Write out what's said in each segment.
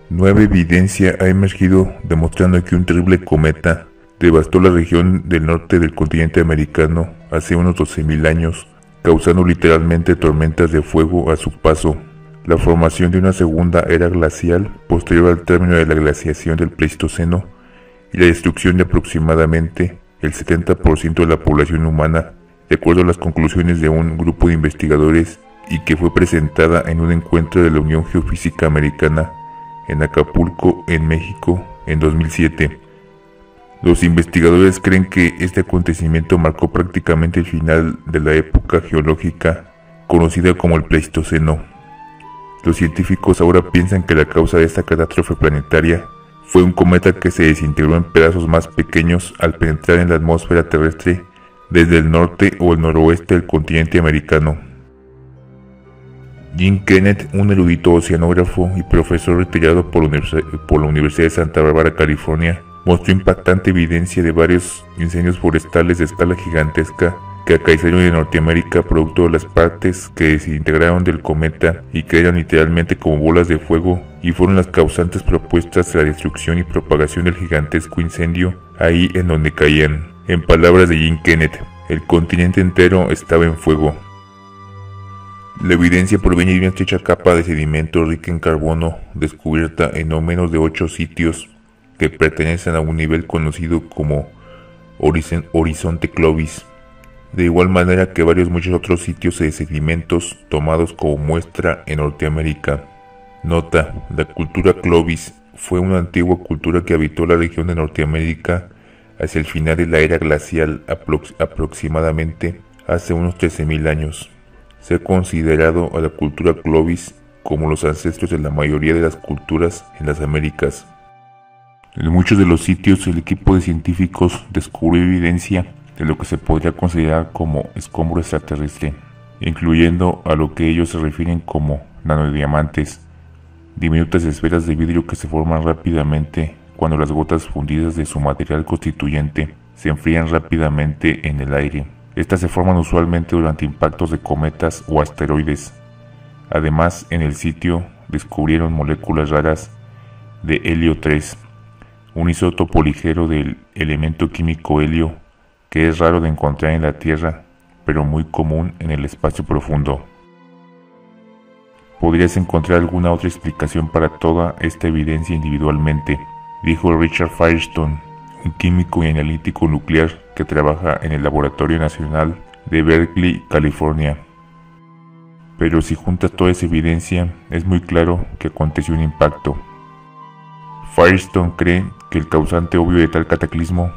Nueva evidencia ha emergido demostrando que un terrible cometa devastó la región del norte del continente americano hace unos 12.000 años, causando literalmente tormentas de fuego a su paso. La formación de una segunda era glacial posterior al término de la glaciación del Pleistoceno y la destrucción de aproximadamente el 70% de la población humana, de acuerdo a las conclusiones de un grupo de investigadores y que fue presentada en un encuentro de la Unión Geofísica Americana en Acapulco, en México, en 2007. Los investigadores creen que este acontecimiento marcó prácticamente el final de la época geológica conocida como el Pleistoceno. Los científicos ahora piensan que la causa de esta catástrofe planetaria fue un cometa que se desintegró en pedazos más pequeños al penetrar en la atmósfera terrestre desde el norte o el noroeste del continente americano. Jim Kenneth, un erudito oceanógrafo y profesor retirado por la Universidad de Santa Bárbara, California, mostró impactante evidencia de varios incendios forestales de escala gigantesca que acaecieron en Norteamérica producto de las partes que desintegraron del cometa y que eran literalmente como bolas de fuego y fueron las causantes propuestas de la destrucción y propagación del gigantesco incendio ahí en donde caían. En palabras de Jim Kenneth, el continente entero estaba en fuego. La evidencia proviene de una estrecha capa de sedimento rica en carbono descubierta en no menos de 8 sitios que pertenecen a un nivel conocido como Horizonte Clovis, de igual manera que muchos otros sitios de sedimentos tomados como muestra en Norteamérica. Nota: la cultura Clovis fue una antigua cultura que habitó la región de Norteamérica hacia el final de la era glacial, aproximadamente hace unos 13.000 años. Se ha considerado a la cultura Clovis como los ancestros de la mayoría de las culturas en las Américas. En muchos de los sitios, el equipo de científicos descubrió evidencia de lo que se podría considerar como escombro extraterrestre, incluyendo a lo que ellos se refieren como nanodiamantes, diminutas esferas de vidrio que se forman rápidamente cuando las gotas fundidas de su material constituyente se enfrían rápidamente en el aire. Estas se forman usualmente durante impactos de cometas o asteroides. Además, en el sitio descubrieron moléculas raras de helio 3, un isótopo ligero del elemento químico helio que es raro de encontrar en la Tierra, pero muy común en el espacio profundo. Podrías encontrar alguna otra explicación para toda esta evidencia individualmente, dijo Richard Firestone, un químico y analítico nuclear que trabaja en el Laboratorio Nacional de Berkeley, California. Pero si juntas toda esa evidencia, es muy claro que aconteció un impacto. Firestone cree que el causante obvio de tal cataclismo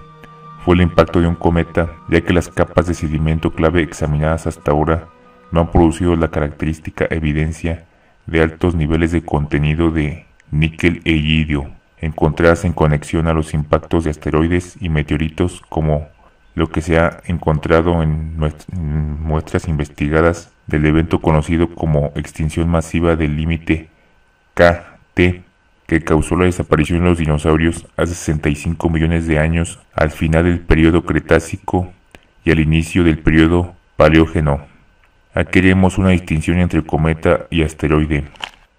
fue el impacto de un cometa, ya que las capas de sedimento clave examinadas hasta ahora no han producido la característica evidencia de altos niveles de contenido de níquel e iridio, encontradas en conexión a los impactos de asteroides y meteoritos como lo que se ha encontrado en muestras investigadas del evento conocido como extinción masiva del límite KT, que causó la desaparición de los dinosaurios hace 65 millones de años al final del periodo Cretácico y al inicio del periodo Paleógeno. Aquí haremos una distinción entre cometa y asteroide.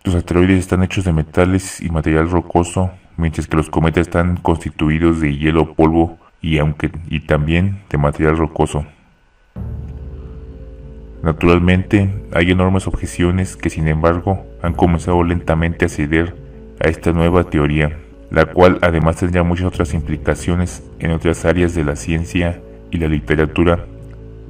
Los asteroides están hechos de metales y material rocoso, mientras que los cometas están constituidos de hielo o polvo y también de material rocoso. Naturalmente, hay enormes objeciones que sin embargo han comenzado lentamente a ceder a esta nueva teoría, la cual además tendrá muchas otras implicaciones en otras áreas de la ciencia y la literatura,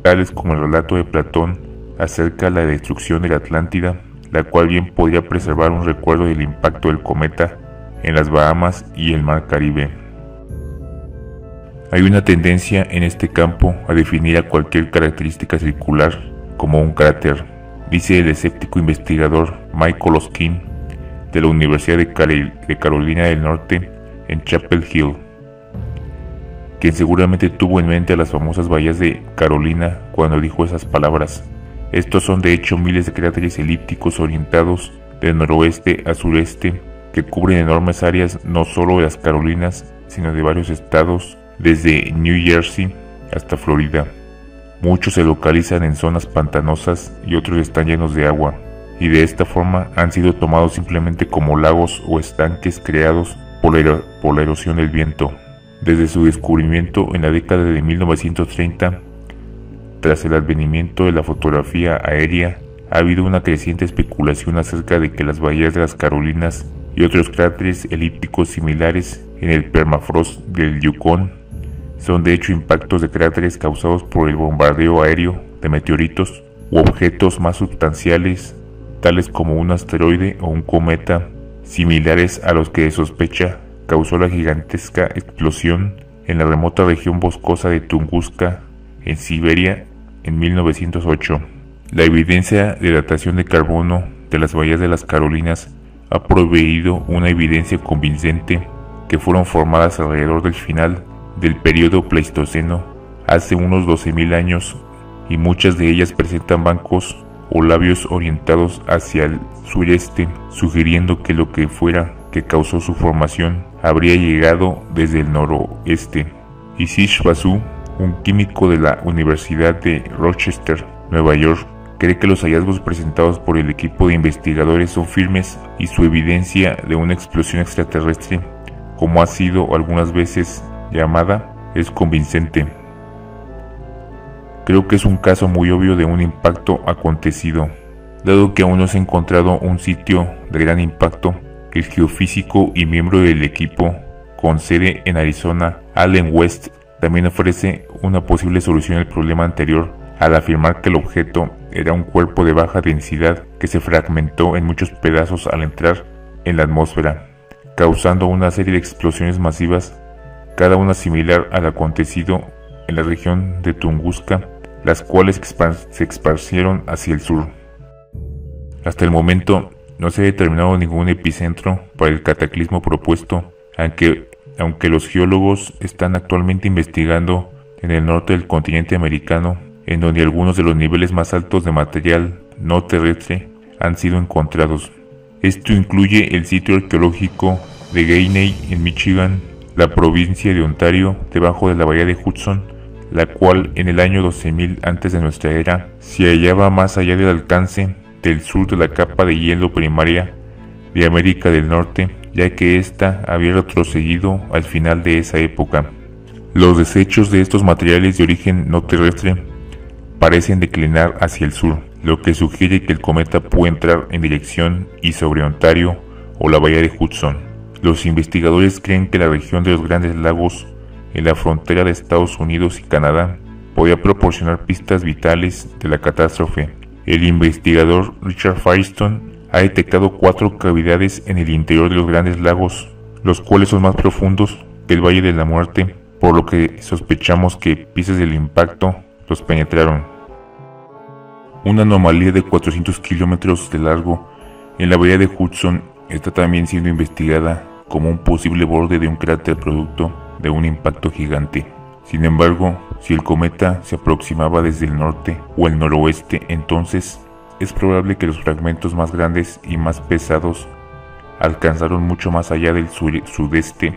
tales como el relato de Platón acerca de la destrucción de la Atlántida, la cual bien podría preservar un recuerdo del impacto del cometa en las Bahamas y el Mar Caribe. Hay una tendencia en este campo a definir a cualquier característica circular como un cráter, dice el escéptico investigador Michael Oskin de la Universidad de Carolina del Norte en Chapel Hill, quien seguramente tuvo en mente a las famosas bahías de Carolina cuando dijo esas palabras. Estos son de hecho miles de cráteres elípticos orientados de noroeste a sureste que cubren enormes áreas no solo de las Carolinas, sino de varios estados, desde New Jersey hasta Florida. Muchos se localizan en zonas pantanosas y otros están llenos de agua. y de esta forma han sido tomados simplemente como lagos o estanques creados por la erosión del viento. Desde su descubrimiento en la década de 1930, tras el advenimiento de la fotografía aérea, ha habido una creciente especulación acerca de que las bahías de las Carolinas y otros cráteres elípticos similares en el permafrost del Yukón son de hecho impactos de cráteres causados por el bombardeo aéreo de meteoritos u objetos más sustanciales, tales como un asteroide o un cometa, similares a los que se sospecha causó la gigantesca explosión en la remota región boscosa de Tunguska, en Siberia, en 1908. La evidencia de datación de carbono de las bahías de las Carolinas ha proveído una evidencia convincente que fueron formadas alrededor del final del período Pleistoceno, hace unos 12.000 años, y muchas de ellas presentan bancos o labios orientados hacia el sureste, sugiriendo que lo que fuera que causó su formación habría llegado desde el noroeste. Ashish Basu, un químico de la Universidad de Rochester, Nueva York, cree que los hallazgos presentados por el equipo de investigadores son firmes y su evidencia de una explosión extraterrestre, como ha sido algunas veces llamada, es convincente. Creo que es un caso muy obvio de un impacto acontecido. Dado que aún no se ha encontrado un sitio de gran impacto, el geofísico y miembro del equipo con sede en Arizona, Allen West, también ofrece una posible solución al problema anterior al afirmar que el objeto era un cuerpo de baja densidad que se fragmentó en muchos pedazos al entrar en la atmósfera, causando una serie de explosiones masivas, cada una similar al acontecido en la región de Tunguska, las cuales se esparcieron hacia el sur. Hasta el momento no se ha determinado ningún epicentro para el cataclismo propuesto, aunque los geólogos están actualmente investigando en el norte del continente americano, en donde algunos de los niveles más altos de material no terrestre han sido encontrados. Esto incluye el sitio arqueológico de Gainey en Michigan, la provincia de Ontario, debajo de la bahía de Hudson, la cual en el año 12.000 antes de nuestra era se hallaba más allá del alcance del sur de la capa de hielo primaria de América del Norte, ya que ésta había retrocedido al final de esa época. Los desechos de estos materiales de origen no terrestre parecen declinar hacia el sur, lo que sugiere que el cometa puede entrar en dirección y sobre Ontario o la bahía de Hudson. Los investigadores creen que la región de los Grandes Lagos, en la frontera de Estados Unidos y Canadá, podría proporcionar pistas vitales de la catástrofe. El investigador Richard Firestone ha detectado 4 cavidades en el interior de los Grandes Lagos, los cuales son más profundos que el Valle de la Muerte, por lo que sospechamos que piezas del impacto los penetraron. Una anomalía de 400 kilómetros de largo en la bahía de Hudson está también siendo investigada como un posible borde de un cráter producto de un impacto gigante. Sin embargo, si el cometa se aproximaba desde el norte o el noroeste, entonces es probable que los fragmentos más grandes y más pesados alcanzaron mucho más allá del sudeste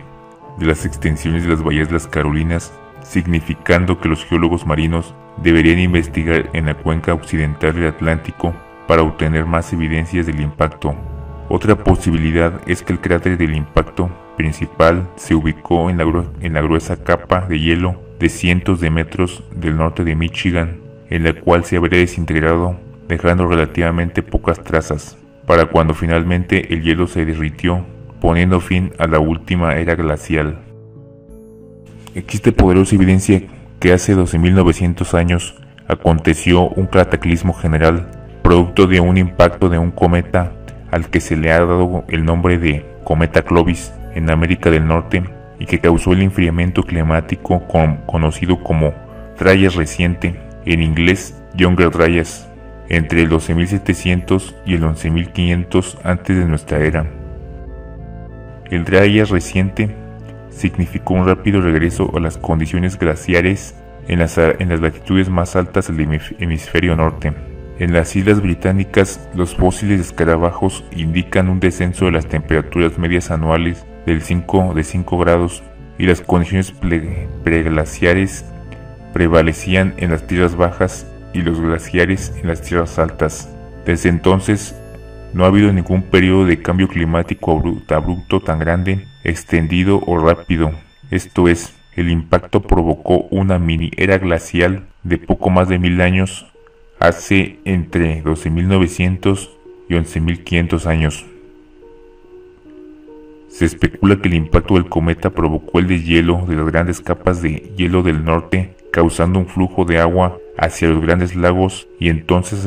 de las extensiones de las bahías de las Carolinas, significando que los geólogos marinos deberían investigar en la cuenca occidental del Atlántico para obtener más evidencias del impacto. Otra posibilidad es que el cráter del impacto principal se ubicó en la gruesa capa de hielo de cientos de metros del norte de Michigan, en la cual se habría desintegrado, dejando relativamente pocas trazas, para cuando finalmente el hielo se derritió, poniendo fin a la última era glacial. Existe poderosa evidencia que hace 12.900 años aconteció un cataclismo general, producto de un impacto de un cometa al que se le ha dado el nombre de cometa Clovis en América del Norte y que causó el enfriamiento climático conocido como Dryas reciente, en inglés Younger Dryas, entre el 12.700 y el 11.500 antes de nuestra era. El Dryas reciente significó un rápido regreso a las condiciones glaciares en las latitudes más altas del hemisferio norte. En las Islas Británicas, los fósiles de escarabajos indican un descenso de las temperaturas medias anuales de 5 grados y las condiciones preglaciares prevalecían en las tierras bajas y los glaciares en las tierras altas. Desde entonces No ha habido ningún periodo de cambio climático abrupto tan grande, extendido o rápido. Esto es, el impacto provocó una mini era glacial de poco más de 1000 años, hace entre 12.900 y 11.500 años. Se especula que el impacto del cometa provocó el deshielo de las grandes capas de hielo del norte, causando un flujo de agua hacia los grandes lagos y entonces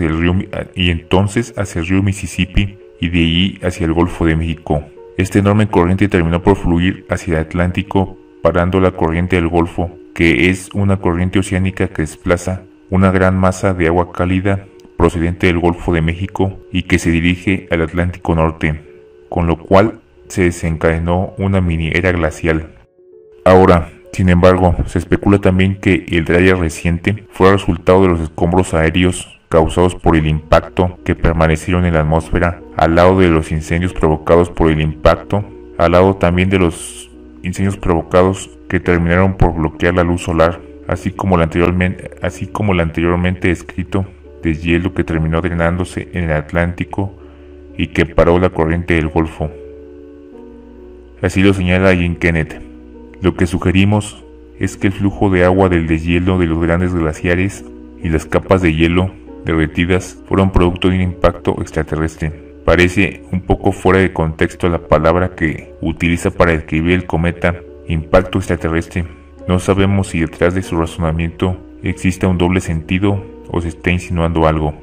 hacia el río Mississippi y de allí hacia el Golfo de México. Esta enorme corriente terminó por fluir hacia el Atlántico, parando la corriente del Golfo, que es una corriente oceánica que desplaza una gran masa de agua cálida procedente del Golfo de México y que se dirige al Atlántico Norte, con lo cual se desencadenó una mini era glacial. Ahora, sin embargo, se especula también que el Dryas reciente fue resultado de los escombros aéreos causados por el impacto que permanecieron en la atmósfera, al lado de los incendios provocados por el impacto, al lado también de los incendios provocados que terminaron por bloquear la luz solar, así como el anteriormente descrito deshielo que terminó drenándose en el Atlántico y que paró la corriente del Golfo. Así lo señala Jim Kennett. Lo que sugerimos es que el flujo de agua del deshielo de los grandes glaciares y las capas de hielo derretidas fueron producto de un impacto extraterrestre. Parece un poco fuera de contexto la palabra que utiliza para describir el cometa, impacto extraterrestre. No sabemos si detrás de su razonamiento existe un doble sentido o se está insinuando algo.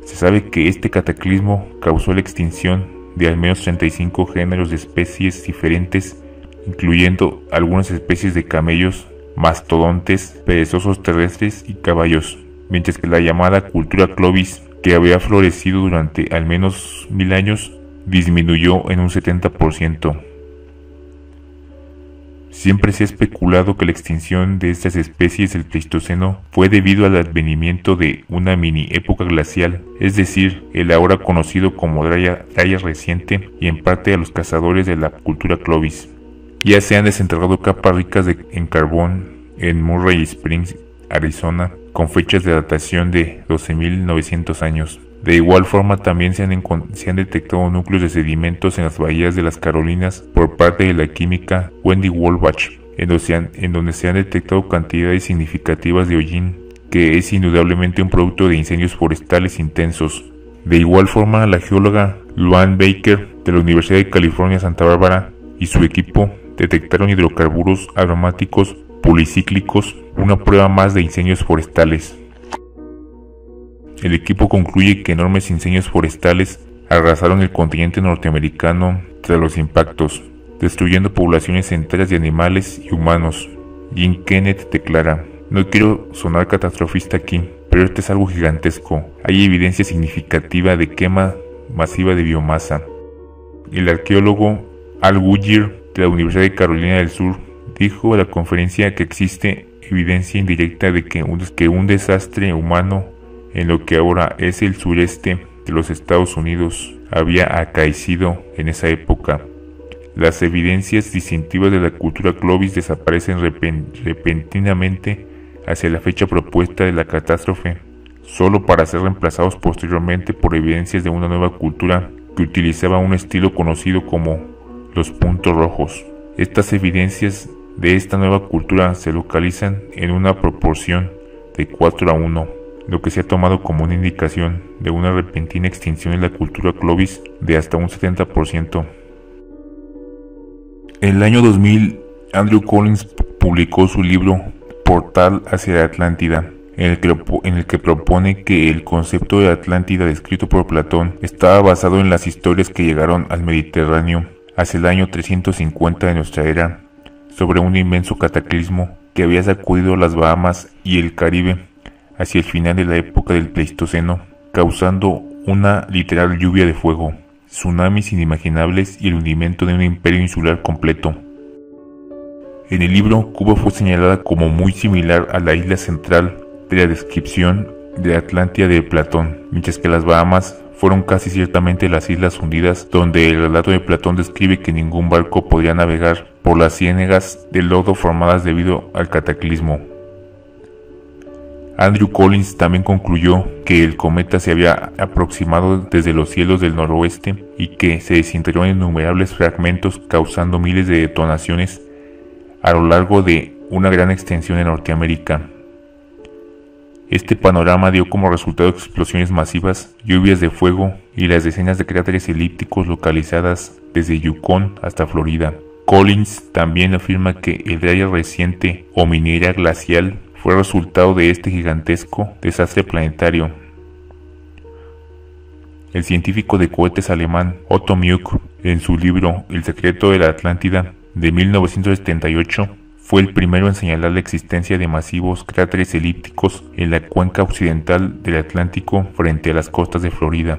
Se sabe que este cataclismo causó la extinción de al menos 35 géneros de especies diferentes, incluyendo algunas especies de camellos, mastodontes, perezosos terrestres y caballos, mientras que la llamada cultura Clovis, que había florecido durante al menos 1000 años, disminuyó en un 70%. Siempre se ha especulado que la extinción de estas especies del Pleistoceno fue debido al advenimiento de una mini época glacial, es decir, el ahora conocido como Dryas reciente, y en parte a los cazadores de la cultura Clovis. Ya se han desenterrado capas ricas en carbón en Murray Springs, Arizona, con fechas de datación de 12.900 años. De igual forma también se han detectado núcleos de sedimentos en las bahías de las Carolinas por parte de la química Wendy Wolbach, en donde se han detectado cantidades significativas de hollín, que es indudablemente un producto de incendios forestales intensos. De igual forma, la geóloga Luann Baker de la Universidad de California Santa Bárbara y su equipo detectaron hidrocarburos aromáticos policíclicos, una prueba más de incendios forestales. El equipo concluye que enormes incendios forestales arrasaron el continente norteamericano tras los impactos, destruyendo poblaciones enteras de animales y humanos. Jim Kennett declara: "No quiero sonar catastrofista aquí, pero esto es algo gigantesco. Hay evidencia significativa de quema masiva de biomasa". El arqueólogo Al Goodyear de la Universidad de Carolina del Sur dijo a la conferencia que existe evidencia indirecta de que un desastre humano en lo que ahora es el sureste de los Estados Unidos había acaecido en esa época. Las evidencias distintivas de la cultura Clovis desaparecen repentinamente hacia la fecha propuesta de la catástrofe, solo para ser reemplazados posteriormente por evidencias de una nueva cultura que utilizaba un estilo conocido como los puntos rojos. Estas evidencias de esta nueva cultura se localizan en una proporción de 4:1, lo que se ha tomado como una indicación de una repentina extinción de la cultura Clovis de hasta un 70%. En el año 2000, Andrew Collins publicó su libro Portal hacia la Atlántida, en el que propone que el concepto de Atlántida descrito por Platón estaba basado en las historias que llegaron al Mediterráneo hacia el año 350 de nuestra era, sobre un inmenso cataclismo que había sacudido las Bahamas y el Caribe hacia el final de la época del Pleistoceno, causando una literal lluvia de fuego, tsunamis inimaginables y el hundimiento de un imperio insular completo. En el libro, Cuba fue señalada como muy similar a la isla central de la descripción de Atlántida de Platón, mientras que las Bahamas fueron casi ciertamente las islas hundidas, donde el relato de Platón describe que ningún barco podría navegar por las ciénegas de lodo formadas debido al cataclismo. Andrew Collins también concluyó que el cometa se había aproximado desde los cielos del noroeste y que se desintegró en innumerables fragmentos, causando miles de detonaciones a lo largo de una gran extensión de Norteamérica. Este panorama dio como resultado explosiones masivas, lluvias de fuego y las decenas de cráteres elípticos localizadas desde Yukon hasta Florida. Collins también afirma que el área reciente o minera glacial fue resultado de este gigantesco desastre planetario. El científico de cohetes alemán Otto Mueck, en su libro El secreto de la Atlántida de 1978, fue el primero en señalar la existencia de masivos cráteres elípticos en la cuenca occidental del Atlántico frente a las costas de Florida.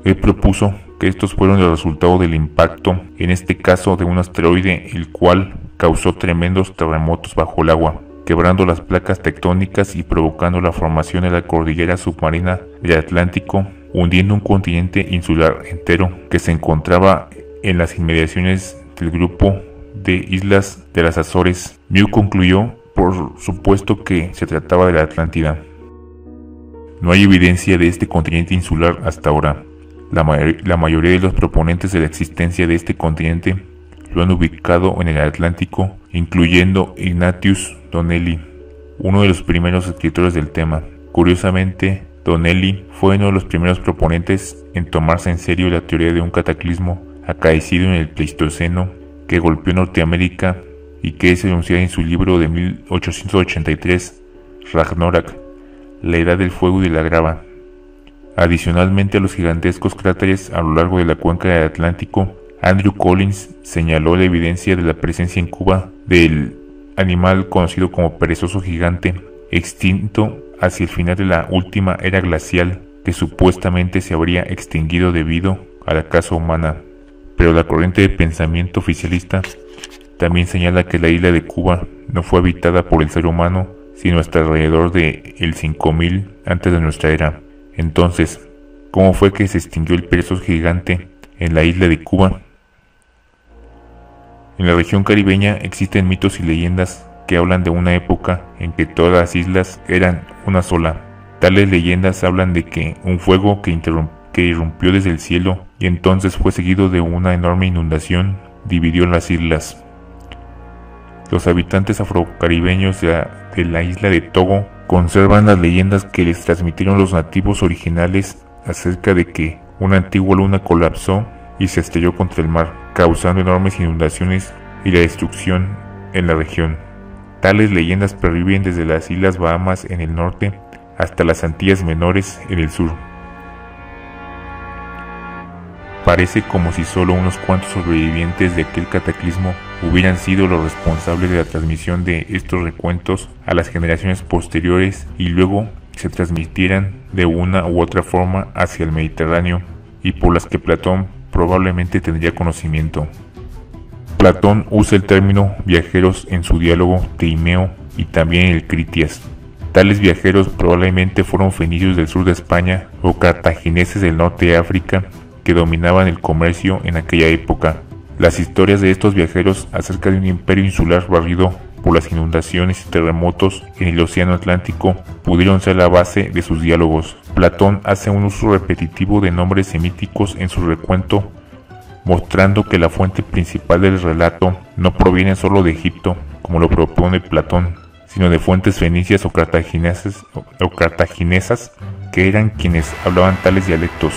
Él propuso que estos fueron el resultado del impacto, en este caso de un asteroide, el cual causó tremendos terremotos bajo el agua, quebrando las placas tectónicas y provocando la formación de la cordillera submarina del Atlántico, hundiendo un continente insular entero que se encontraba en las inmediaciones del grupo de islas de las Azores. Mueck concluyó, por supuesto, que se trataba de la Atlántida. No hay evidencia de este continente insular hasta ahora. La mayoría de los proponentes de la existencia de este continente lo han ubicado en el Atlántico, incluyendo Ignatius Donnelly, uno de los primeros escritores del tema. Curiosamente, Donnelly fue uno de los primeros proponentes en tomarse en serio la teoría de un cataclismo acaecido en el Pleistoceno que golpeó Norteamérica y que es enunciada en su libro de 1883, Ragnarok, la edad del fuego y de la grava. Adicionalmente a los gigantescos cráteres a lo largo de la cuenca del Atlántico, Andrew Collins señaló la evidencia de la presencia en Cuba del animal conocido como perezoso gigante, extinto hacia el final de la última era glacial, que supuestamente se habría extinguido debido a la caza humana. Pero la corriente de pensamiento oficialista también señala que la isla de Cuba no fue habitada por el ser humano, sino hasta alrededor de el 5000 antes de nuestra era. Entonces, ¿cómo fue que se extinguió el perezoso gigante en la isla de Cuba? En la región caribeña existen mitos y leyendas que hablan de una época en que todas las islas eran una sola. Tales leyendas hablan de que un fuego que irrumpió desde el cielo y entonces fue seguido de una enorme inundación dividió las islas. Los habitantes afrocaribeños de la isla de Togo conservan las leyendas que les transmitieron los nativos originales acerca de que una antigua luna colapsó y se estrelló contra el mar, causando enormes inundaciones y la destrucción en la región. Tales leyendas perviven desde las Islas Bahamas en el norte hasta las Antillas Menores en el sur. Parece como si solo unos cuantos sobrevivientes de aquel cataclismo hubieran sido los responsables de la transmisión de estos recuentos a las generaciones posteriores y luego se transmitieran de una u otra forma hacia el Mediterráneo, y por las que Platón probablemente tendría conocimiento. Platón usa el término viajeros en su diálogo Timeo y también en el Critias. Tales viajeros probablemente fueron fenicios del sur de España o cartagineses del norte de África que dominaban el comercio en aquella época. Las historias de estos viajeros acerca de un imperio insular barrido por las inundaciones y terremotos en el océano Atlántico pudieron ser la base de sus diálogos. Platón hace un uso repetitivo de nombres semíticos en su recuento, mostrando que la fuente principal del relato no proviene solo de Egipto, como lo propone Platón, sino de fuentes fenicias o cartaginesas que eran quienes hablaban tales dialectos.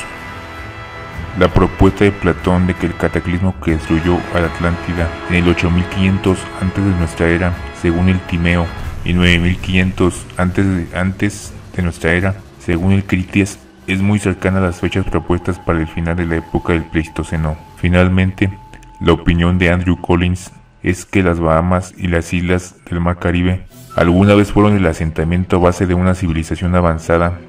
La propuesta de Platón de que el cataclismo que destruyó a la Atlántida en el 8500 antes de nuestra era, según el Timeo, y 9500 antes de nuestra era, según el Critias, es muy cercana a las fechas propuestas para el final de la época del Pleistoceno. Finalmente, la opinión de Andrew Collins es que las Bahamas y las islas del Mar Caribe alguna vez fueron el asentamiento base de una civilización avanzada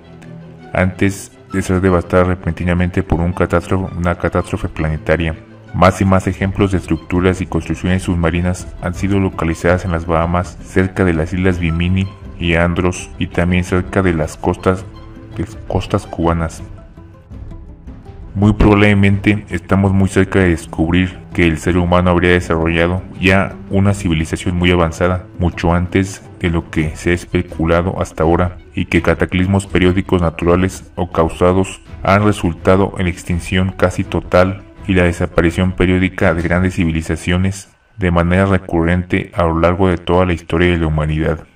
antes de ser devastada repentinamente por una catástrofe planetaria. Más y más ejemplos de estructuras y construcciones submarinas han sido localizadas en las Bahamas, cerca de las islas Bimini y Andros, y también cerca de las costas cubanas. Muy probablemente estamos muy cerca de descubrir que el ser humano habría desarrollado ya una civilización muy avanzada, mucho antes de lo que se ha especulado hasta ahora, y que cataclismos periódicos naturales o causados han resultado en la extinción casi total y la desaparición periódica de grandes civilizaciones de manera recurrente a lo largo de toda la historia de la humanidad.